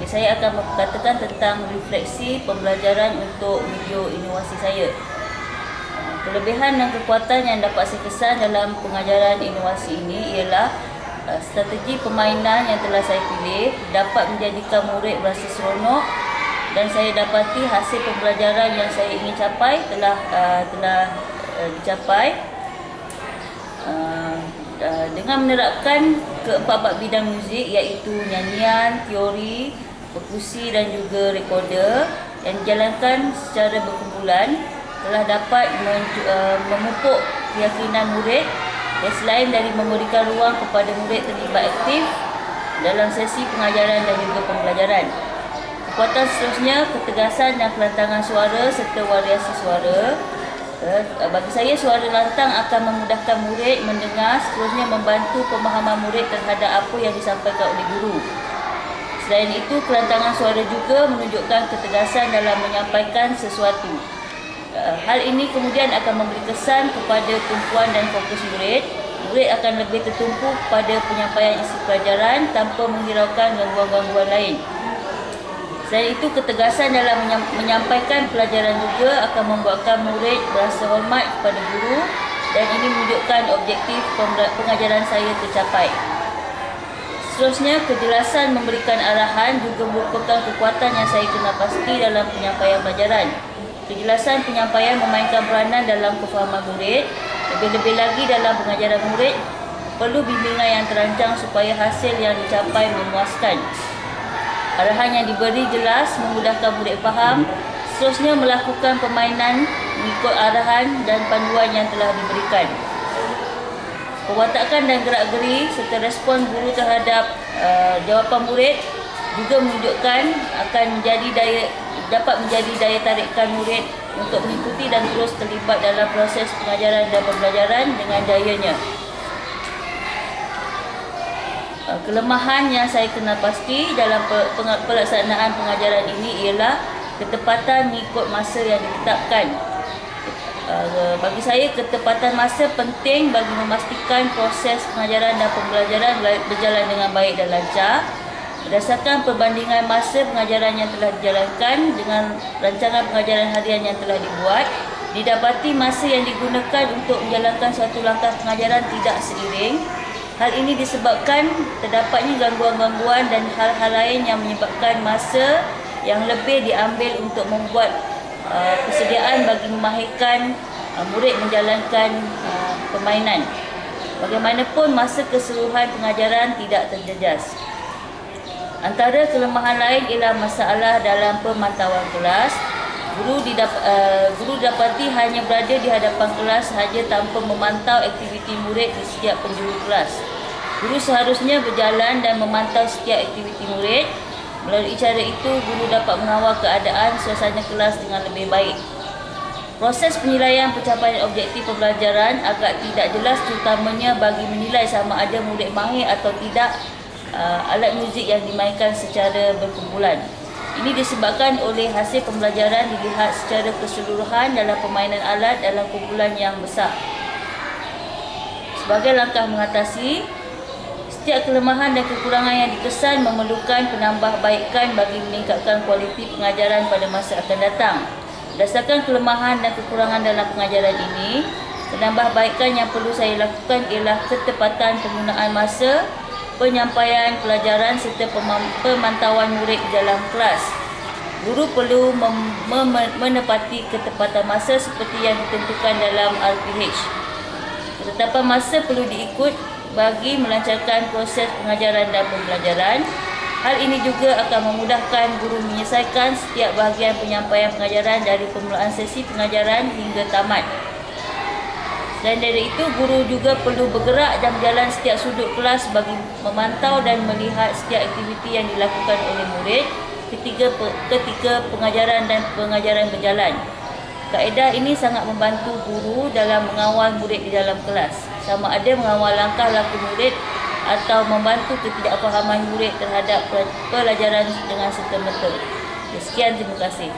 Saya akan mengatakan tentang refleksi pembelajaran untuk video inovasi saya. Kelebihan dan kekuatan yang dapat saya kesan dalam pengajaran inovasi ini ialah strategi permainan yang telah saya pilih dapat menjadikan murid berasa seronok, dan saya dapati hasil pembelajaran yang saya ingin capai telah dicapai dengan menerapkan keempat bidang muzik, iaitu nyanyian, teori, perkusi dan juga rekorder yang dijalankan secara berkumpulan, telah dapat memupuk keyakinan murid, dan selain dari memberikan ruang kepada murid terlibat aktif dalam sesi pengajaran dan juga pembelajaran. Kekuatan seterusnya, ketegasan dan kelantangan suara serta variasi suara. Bagi saya, suara lantang akan memudahkan murid mendengar, seterusnya membantu pemahaman murid terhadap apa yang disampaikan oleh guru. Selain itu, kelantangan suara juga menunjukkan ketegasan dalam menyampaikan sesuatu. Hal ini kemudian akan memberi kesan kepada tumpuan dan fokus murid. Murid akan lebih tertumpu pada penyampaian isi pelajaran tanpa menghiraukan gangguan-gangguan lain. Selain itu, ketegasan dalam menyampaikan pelajaran juga akan membuatkan murid berasa hormat kepada guru, dan ini menunjukkan objektif pengajaran saya tercapai. Seterusnya, kejelasan memberikan arahan juga merupakan kekuatan yang saya kenal pasti dalam penyampaian pelajaran. Kejelasan penyampaian memainkan peranan dalam kefahaman murid. Lebih-lebih lagi dalam pengajaran murid, perlu bimbingan yang terancang supaya hasil yang dicapai memuaskan. Arahan yang diberi jelas memudahkan murid faham. Seterusnya, melakukan permainan mengikut arahan dan panduan yang telah diberikan. Perwatakan dan gerak-geri serta respon guru terhadap jawapan murid juga menunjukkan dapat menjadi daya tarikan murid untuk mengikuti dan terus terlibat dalam proses pengajaran dan pembelajaran dengan dayanya. Kelemahan yang saya kenal pasti dalam pelaksanaan pengajaran ini ialah ketepatan mengikut masa yang ditetapkan. Bagi saya, ketepatan masa penting bagi memastikan proses pengajaran dan pembelajaran berjalan dengan baik dan lancar. Berdasarkan perbandingan masa pengajaran yang telah dijalankan dengan rancangan pengajaran harian yang telah dibuat, didapati masa yang digunakan untuk menjalankan suatu langkah pengajaran tidak seiring. Hal ini disebabkan terdapatnya gangguan-gangguan dan hal-hal lain yang menyebabkan masa yang lebih diambil untuk membuat persediaan bagi memahirkan murid menjalankan permainan. Bagaimanapun, masa keseluruhan pengajaran tidak terjejas. Antara kelemahan lain ialah masalah dalam pemantauan kelas. Guru dapati hanya berada di hadapan kelas sahaja tanpa memantau aktiviti murid di setiap penjuru kelas. Guru seharusnya berjalan dan memantau setiap aktiviti murid. Melalui cara itu, guru dapat mengawal keadaan suasana kelas dengan lebih baik. Proses penilaian pencapaian objektif pembelajaran agak tidak jelas, terutamanya bagi menilai sama ada murid mahir atau tidak alat muzik yang dimainkan secara berkumpulan. Ini disebabkan oleh hasil pembelajaran dilihat secara keseluruhan dalam permainan alat dalam kumpulan yang besar. Sebagai langkah mengatasi setiap kelemahan dan kekurangan yang dikesan, memerlukan penambahbaikan bagi meningkatkan kualiti pengajaran pada masa akan datang. Berdasarkan kelemahan dan kekurangan dalam pengajaran ini, penambahbaikan yang perlu saya lakukan ialah ketepatan penggunaan masa, penyampaian pelajaran serta pemantauan murid di dalam kelas. Guru perlu menepati ketepatan masa seperti yang ditentukan dalam RPH. Ketetapan masa perlu diikut bagi melancarkan proses pengajaran dan pembelajaran. Hal ini juga akan memudahkan guru menyelesaikan setiap bahagian penyampaian pengajaran dari permulaan sesi pengajaran hingga tamat. Dan dari itu, guru juga perlu bergerak dan berjalan setiap sudut kelas bagi memantau dan melihat setiap aktiviti yang dilakukan oleh murid ketika pengajaran dan pengajaran berjalan. Kaedah ini sangat membantu guru dalam mengawal murid di dalam kelas, sama ada mengawal langkah laku murid atau membantu ketidakfahaman murid terhadap pelajaran dengan serta-merta. Sekian, terima kasih.